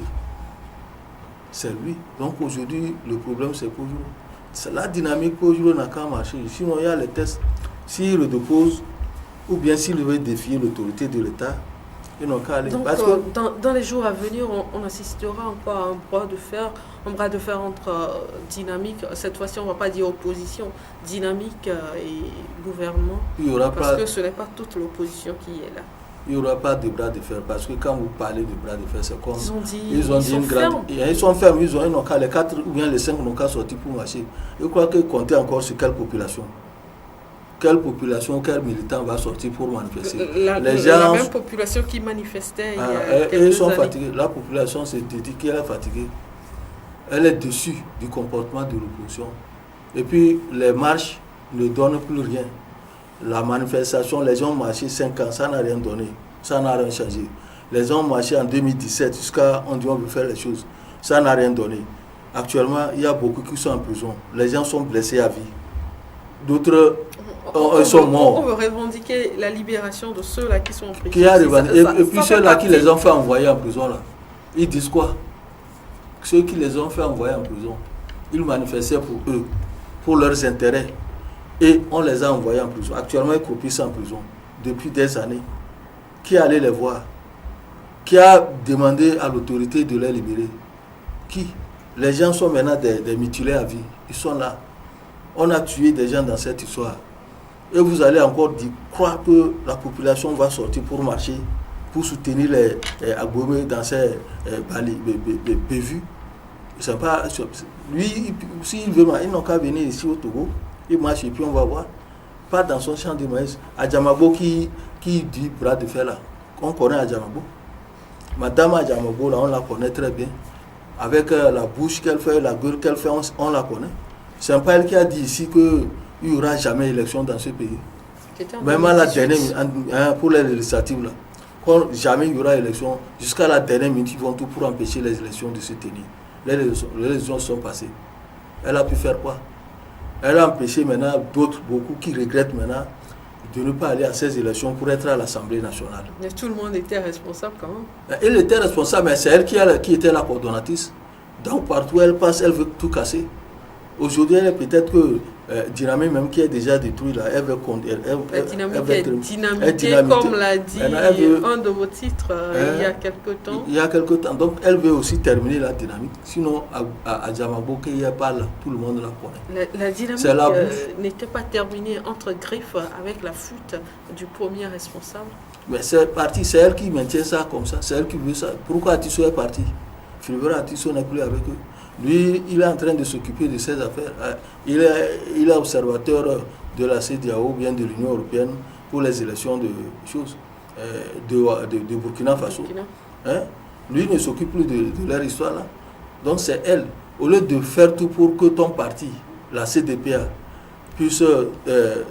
Speaker 2: C'est lui. Donc aujourd'hui, le problème c'est Pojura. C'est la dynamique Pojura n'a qu'à marcher. Sinon, il y a les tests. S'il le dépose, ou bien s'il veut défier l'autorité de l'État, ils n'ont qu'à aller.
Speaker 1: Donc,
Speaker 2: parce que
Speaker 1: dans les jours à venir, on assistera encore à un bras de fer entre dynamique. Cette fois-ci, on ne va pas dire opposition, dynamique et gouvernement. Parce que ce n'est pas toute l'opposition qui est là.
Speaker 2: Il n'y aura pas de bras de fer, parce que quand vous parlez de bras de fer, c'est comme...
Speaker 1: Ils sont fermes.
Speaker 2: Ils sont fermes, ils n'ont qu'à, les 4 ou bien les 5 n'ont qu'à sortir pour marcher. Je crois que compter encore sur quelle population? Quelle population, quel militant va sortir pour manifester?
Speaker 1: La même population qui manifestait il y a quelques
Speaker 2: ils sont
Speaker 1: années.
Speaker 2: fatigués. La population s'est dit qu'elle est fatiguée. Elle est déçue du comportement de l'opposition. Et puis les marches ne donnent plus rien. La manifestation, les gens ont marché 5 ans, ça n'a rien donné, ça n'a rien changé. Les gens ont marché en 2017 jusqu'à on dit on veut faire les choses, ça n'a rien donné. Actuellement, il y a beaucoup qui sont en prison, les gens sont blessés à vie. D'autres sont morts.
Speaker 1: On veut revendiquer la libération de ceux-là qui sont en prison.
Speaker 2: Et puis ceux-là qui les ont fait envoyer en prison, là, ils disent quoi? Ceux qui les ont fait envoyer en prison, ils manifestaient pour eux, pour leurs intérêts. Et on les a envoyés en prison. Actuellement, ils croupissent en prison depuis des années. Qui allait les voir? Qui a demandé à l'autorité de les libérer? Qui? Les gens sont maintenant des mutilés à vie. Ils sont là. On a tué des gens dans cette histoire. Et vous allez encore croire que la population va sortir pour marcher, pour soutenir les Agbomé dans ces bévues. Lui, s'il veut, ils n'ont qu'à venir ici au Togo. Il marche et puis on va voir. Pas dans son champ de maïs. Adjamabo qui dit bras de fer là. On connaît Adjamabo. Madame Adjamabo là, on la connaît très bien. Avec la bouche qu'elle fait, la gueule qu'elle fait, on la connaît. C'est pas elle qui a dit ici qu'il n'y aura jamais élection dans ce pays. Même à la dernière, pour les législatives, là, quand jamais il y aura élection, jusqu'à la dernière minute, ils vont tout pour empêcher les élections de se tenir. Les élections sont passées. Elle a pu faire quoi? Elle a empêché maintenant d'autres, beaucoup qui regrettent maintenant de ne pas aller à ces élections pour être à l'Assemblée nationale.
Speaker 1: Mais tout le monde était responsable quand même.
Speaker 2: Elle était responsable, mais c'est elle qui était la coordonnatrice. Donc partout où elle passe, elle veut tout casser. Aujourd'hui, elle est peut-être que Dynamique, même qui est déjà détruit, là, elle veut
Speaker 1: Dynamique est dynamité, comme l'a dit un de vos titres il y a quelque temps.
Speaker 2: Il y a quelque temps. Donc elle veut aussi terminer la dynamique. Sinon, à Djamago, il n'y a pas là, tout le monde la connaît.
Speaker 1: La dynamique n'était pas terminée entre griffes avec la fuite du premier responsable.
Speaker 2: Mais c'est parti, c'est elle qui maintient ça comme ça, c'est elle qui veut ça. Pourquoi Atisso est parti? Philibert Atisso n'est plus avec eux. Lui, il est en train de s'occuper de ses affaires. Il est observateur de la CEDEAO, ou bien de l'Union européenne, pour les élections de choses, de Burkina Faso. Hein? Lui ne s'occupe plus de leur histoire là. Donc c'est elle. Au lieu de faire tout pour que ton parti, la CDPA, puisse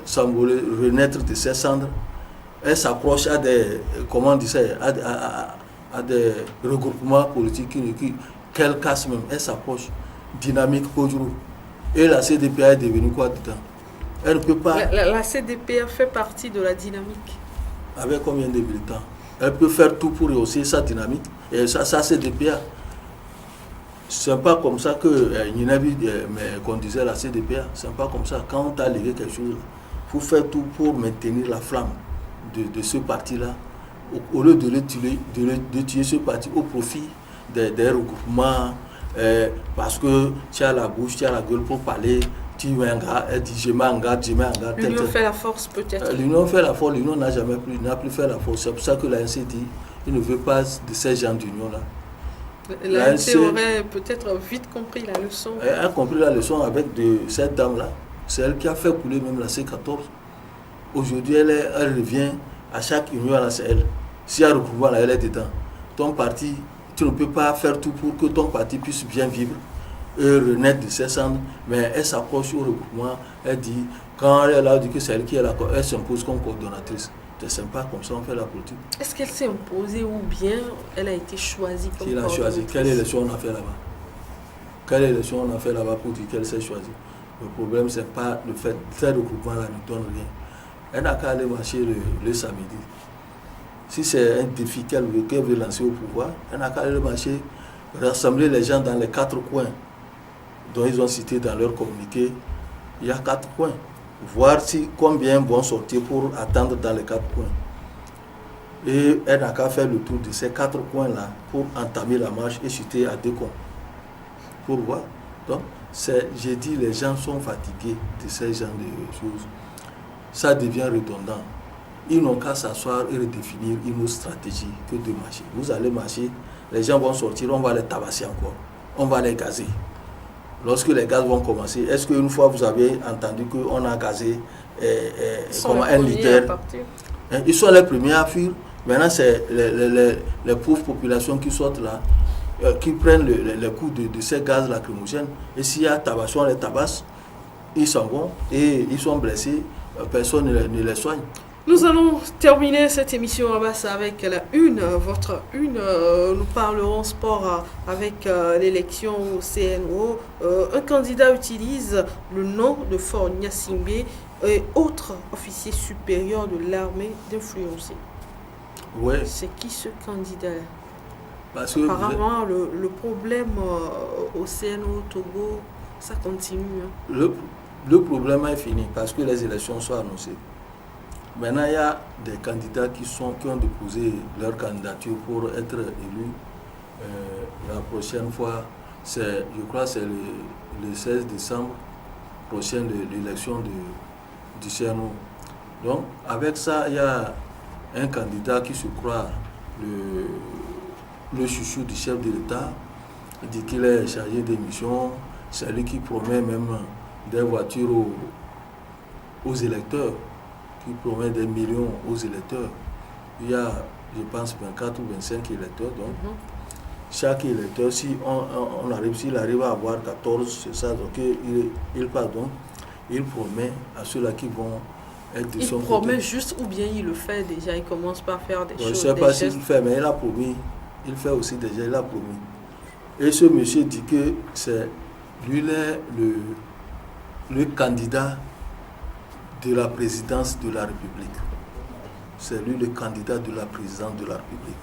Speaker 2: s'envoler, renaître de ses cendres, elle s'approche à des, comment on dit ça, à des regroupements politiques qu'elle casse même. Elle s'approche. Dynamique Kojuru. Et la CDPA est devenue quoi dedans? Elle ne peut pas.
Speaker 1: La CDPA fait partie de la dynamique.
Speaker 2: Avec combien de militants? Elle peut faire tout pour rehausser sa dynamique. Et ça CDPA. C'est pas comme ça que qu'on disait la CDPA. C'est pas comme ça. Quand on t'a légué quelque chose, il faut faire tout pour maintenir la flamme de ce parti-là. Au lieu de tuer ce parti au profit des regroupements, parce que tu as la bouche, tu as la gueule pour parler, tu mets un gars, elle dit je mets un gars.
Speaker 1: L'union fait la force peut-être.
Speaker 2: L'union fait la force, l'union n'a plus fait la force. C'est pour ça que l'ANC dit il ne veut pas de ces gens d'union-là.
Speaker 1: L'ANC aurait peut-être vite compris la leçon.
Speaker 2: Elle a compris la leçon avec cette dame-là. C'est elle qui a fait couler même la C14. Aujourd'hui, elle revient à chaque union, là, c'est elle. Si elle regroupement, elle est dedans. Ton parti, tu ne peux pas faire tout pour que ton parti puisse bien vivre et renaître de ses cendres, mais elle s'approche au regroupement, elle dit, quand elle a dit que c'est elle qui est là, elle s'impose comme coordonnatrice. C'est sympa, comme ça on fait la politique.
Speaker 1: Est-ce qu'elle s'est imposée ou bien elle a été choisie comme
Speaker 2: coordonnatrice? Qui l'a choisie? Quelle élection on a fait là-bas? Quelle élection on a fait là-bas pour dire qu'elle s'est choisie? Le problème, c'est pas le fait, ce regroupement-là ne donne rien. Elle n'a qu'à aller marcher le samedi. Si c'est un défi qu'elle veut lancer au pouvoir, elle n'a qu'à aller marcher, rassembler les gens dans les 4 coins dont ils ont cité dans leur communiqué. Il y a 4 coins. Voir combien vont sortir pour attendre dans les 4 coins. Et elle n'a qu'à faire le tour de ces 4 coins-là pour entamer la marche et chuter à 2 coins. Pour voir. Donc, j'ai dit, les gens sont fatigués de ces genres de choses. Ça devient redondant. Ils n'ont qu'à s'asseoir et redéfinir une autre stratégie que de marcher. Vous allez marcher, les gens vont sortir, on va les tabasser encore. On va les gazer. Lorsque les gaz vont commencer, est-ce qu'une fois vous avez entendu qu'on a gazé comme un leader? Ils sont les premiers à fuir. Maintenant, c'est les pauvres populations qui sortent là, qui prennent les coups de ces gaz lacrymogènes. Et s'il y a tabasson, on les tabasse, ils s'en vont et ils sont blessés. Personne ne les soigne.
Speaker 1: Nous allons terminer cette émission Abbas avec la une, votre une. Nous parlerons sport avec l'élection au CNO. Un candidat utilise le nom de Fort Gnassingbé et autre officier supérieur de l'armée d'influencer.
Speaker 2: Ouais.
Speaker 1: C'est qui ce candidat-là? Apparemment, le problème au CNO Togo, ça continue. Hein.
Speaker 2: Le problème est fini parce que les élections sont annoncées. Maintenant, il y a des candidats qui ont déposé leur candidature pour être élus. La prochaine fois, je crois que c'est le 16 décembre prochain, l'élection du CNO. Donc, avec ça, il y a un candidat qui se croit le chouchou du chef de l'État. Il dit qu'il est chargé des missions. C'est lui qui promet même des voitures aux électeurs, qui promet des millions aux électeurs. Il y a, je pense, 24 ou 25 électeurs. Donc, chaque électeur, si s'il arrive à avoir 14, c'est ça, donc il passe. Donc, il promet à ceux-là qui vont être de
Speaker 1: il
Speaker 2: son
Speaker 1: promet
Speaker 2: côté.
Speaker 1: juste ou bien il le fait déjà, il commence par faire des
Speaker 2: Je ne
Speaker 1: choses,
Speaker 2: sais
Speaker 1: des
Speaker 2: pas s'il
Speaker 1: gestes.
Speaker 2: le fait, mais il a promis. Il fait aussi déjà, il a promis. Et ce monsieur dit que c'est lui le candidat de la présidence de la République. C'est lui le candidat de la présidence de la République.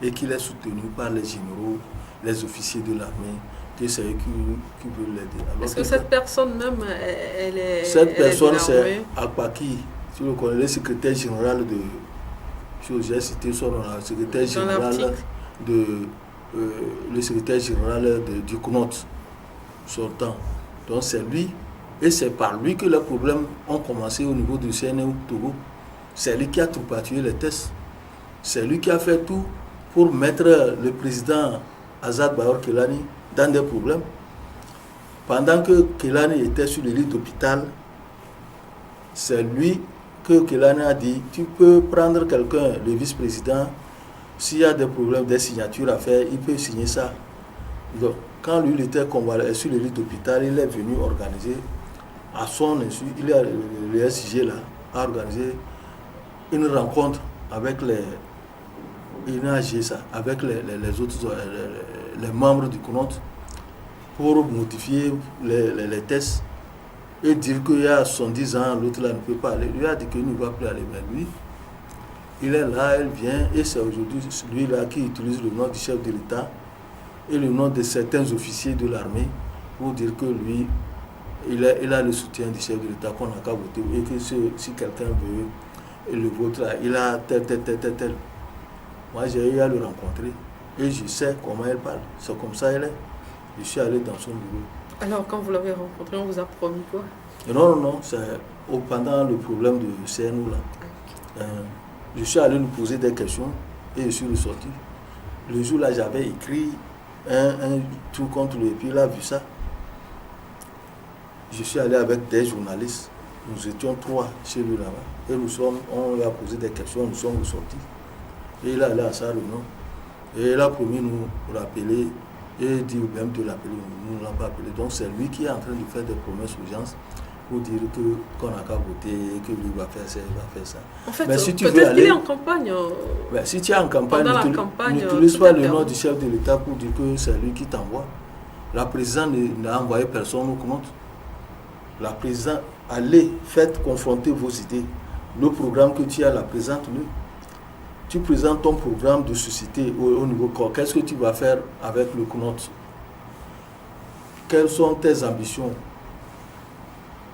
Speaker 2: Et qu'il est soutenu par les généraux, les officiers de l'armée, que c'est eux qui veulent l'aider. Alors
Speaker 1: Est-ce que cette personne même,
Speaker 2: cette personne,
Speaker 1: elle est de
Speaker 2: c'est
Speaker 1: l'armée?
Speaker 2: Akpaki, si vous le connaissez, le secrétaire général de. J'ai cité son nom, le secrétaire général de. Le secrétaire général du CNOT sortant. Donc c'est lui, et c'est par lui que les problèmes ont commencé au niveau du CNU Togo. C'est lui qui a tripatouillé les tests. C'est lui qui a fait tout pour mettre le président Azad Bayor Kelani dans des problèmes. Pendant que Kelani était sur le lit d'hôpital, c'est lui que Kelani a dit, tu peux prendre quelqu'un, le vice-président, s'il y a des problèmes, des signatures à faire, il peut signer ça. Donc, quand lui il était sur le lit d'hôpital, il est venu organiser, à son insu, le SIG là, a organisé une rencontre avec avec les autres, les membres du CNOT pour modifier les tests et dire qu'il y a 70 ans, l'autre là ne peut pas aller. Lui a dit qu'il ne va plus aller, mais lui, il est là, il vient, et c'est aujourd'hui lui là qui utilise le nom du chef de l'État et le nom de certains officiers de l'armée pour dire que lui, il a le soutien du chef de l'État qu'on n'a qu'à voter, et que si quelqu'un veut le vote là, il a tel. Moi j'ai eu à le rencontrer et je sais comment elle parle, c'est comme ça elle est. Je suis allé dans son bureau.
Speaker 1: Alors quand vous l'avez rencontré, on vous a promis quoi?
Speaker 2: Non, c'est pendant le problème de CNU là. Je suis allé lui poser des questions et je suis ressorti. Le jour là, j'avais écrit un truc contre lui et puis il a vu ça. Je suis allé avec des journalistes. Nous étions 3 chez lui là-bas. Et on lui a posé des questions, nous sommes ressortis. Et il est allé à sa réunion. Et il a promis de nous rappeler et dit même de l'appeler. Nous ne l'avons pas appelé. Donc c'est lui qui est en train de faire des promesses aux gens pour dire qu'on n'a qu'à voter, que lui va faire ça, il va faire ça.
Speaker 1: En fait,
Speaker 2: mais si tu
Speaker 1: peut-être qu'il est en campagne.
Speaker 2: Mais si tu es en campagne,
Speaker 1: n'utilise
Speaker 2: pas le nom du chef de l'État pour dire que c'est lui qui t'envoie. La présidente n'a envoyé personne au compte. La présidente, allez, faites confronter vos idées. Le programme que tu as, la présente-le. Tu présentes ton programme de société au niveau corps. Qu'est-ce que tu vas faire avec le CNOT? Quelles sont tes ambitions?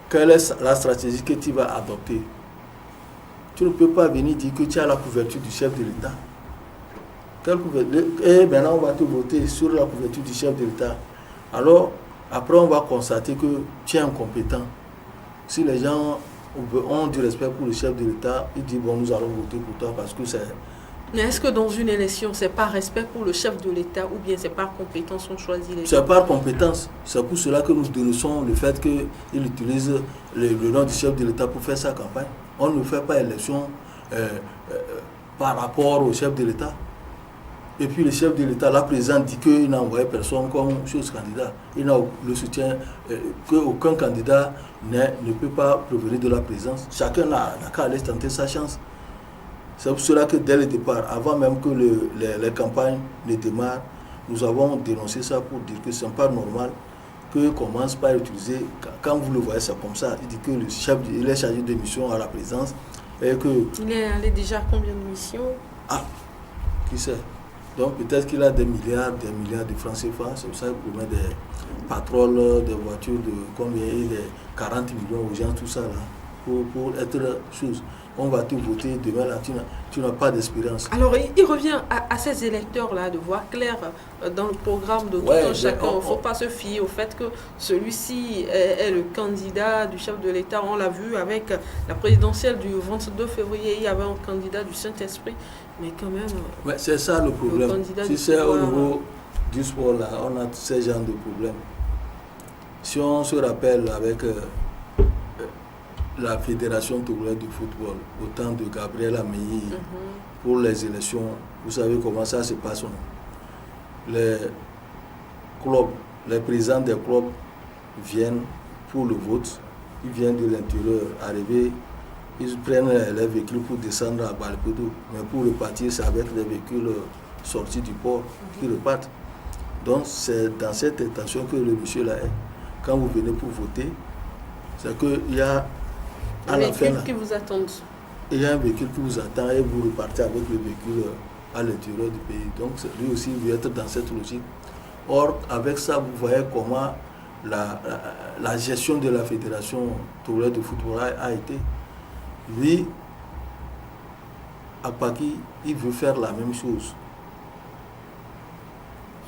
Speaker 2: Quelle est la stratégie que tu vas adopter? Tu ne peux pas venir dire que tu as la couverture du chef de l'État. Et maintenant, on va te voter sur la couverture du chef de l'État. Alors, après, on va constater que tu es incompétent. Si les gens ont du respect pour le chef de l'État, ils disent, bon, nous allons voter pour toi parce que c'est...
Speaker 1: Mais est-ce que dans une élection, c'est par respect pour le chef de l'État ou bien c'est par compétence qu'on choisit les gens?
Speaker 2: C'est par compétence. C'est pour cela que nous dénonçons le fait qu'il utilise le nom du chef de l'État pour faire sa campagne. On ne fait pas élection par rapport au chef de l'État. Et puis le chef de l'État, la présidente, dit qu'il n'a envoyé personne comme chose candidat. Il n'a le soutien, qu'aucun candidat ne peut pas provenir de la présidence. Chacun n'a qu'à aller tenter sa chance. C'est pour cela que dès le départ, avant même que les campagnes ne démarrent, nous avons dénoncé ça pour dire que ce n'est pas normal qu'on commence par utiliser, quand vous le voyez, c'est comme ça. Il dit que le chef, il est chargé de mission à la présidence. Et que,
Speaker 1: il est allé déjà à combien de missions?
Speaker 2: Ah, qui sait? Donc peut-être qu'il a des milliards de francs CFA. C'est pour ça qu'il met des patrouilles, des voitures de combien, des 40 millions aux gens, tout ça là, pour être chose. On va te voter demain là, tu n'as pas d'espérance.
Speaker 1: Alors il revient à ces électeurs-là de voir clair dans le programme de tout un chacun. Il ne faut pas se fier au fait que celui-ci est le candidat du chef de l'État. On l'a vu avec la présidentielle du 22 février, il y avait un candidat du Saint-Esprit, mais quand même...
Speaker 2: Ouais, c'est ça le problème. Si c'est au niveau du sport là, on a ces genres de problèmes. Si on se rappelle avec... la Fédération togolaise de football, au temps de Gabriel Ameyi, pour les élections, vous savez comment ça se passe. Les clubs, les présidents des clubs viennent pour le vote, ils viennent de l'intérieur, arriver ils prennent les véhicules pour descendre à Balpedo. Mais pour repartir, c'est avec les véhicules sortis du port qui repartent. Donc c'est dans cette intention que le monsieur là est. Quand vous venez pour voter, c'est qu'il y a
Speaker 1: à la fin, qui vous attendent.
Speaker 2: Il y a un véhicule qui vous attend et vous repartez avec le véhicule à l'intérieur du pays. Donc lui aussi il veut être dans cette logique. Or, avec ça, vous voyez comment la gestion de la fédération togolaise de football a été. Lui, à Paki, il veut faire la même chose.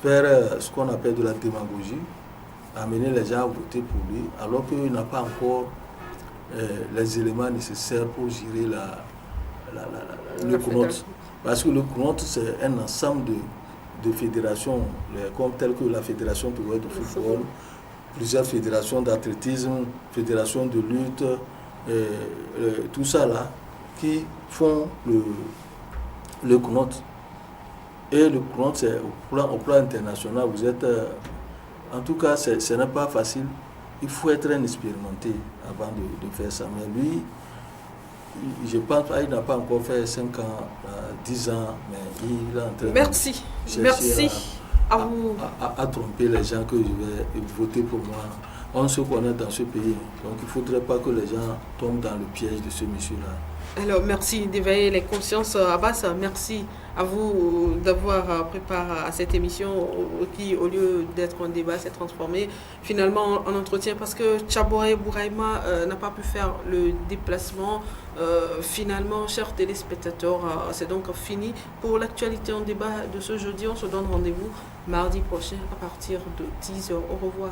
Speaker 2: Faire ce qu'on appelle de la démagogie, amener les gens à voter pour lui, alors qu'il n'a pas encore les éléments nécessaires pour gérer le CNOT. Parce que le CNOT, c'est un ensemble de fédérations, comme telles que la Fédération togolaise de football, plusieurs fédérations d'athlétisme, fédérations de lutte, tout ça là, qui font le CNOT. Et le CNOT, c'est au plan international, vous êtes... en tout cas, ce n'est pas facile. Il faut être un expérimenté avant de faire ça. Mais lui, je pense qu'il n'a pas encore fait 5 ans, 10 ans, mais il est en train de chercher à tromper les gens que je vais voter pour moi. On se connaît dans ce pays, donc il ne faudrait pas que les gens tombent dans le piège de ce monsieur-là.
Speaker 1: Alors, merci d'éveiller les consciences, Abbas. Merci à vous d'avoir préparé à cette émission qui, au lieu d'être un débat, s'est transformée finalement en entretien parce que Tchabouré Bouraïma n'a pas pu faire le déplacement. Finalement, chers téléspectateurs, c'est donc fini pour l'actualité en débat de ce jeudi. On se donne rendez-vous mardi prochain à partir de 10h. Au revoir.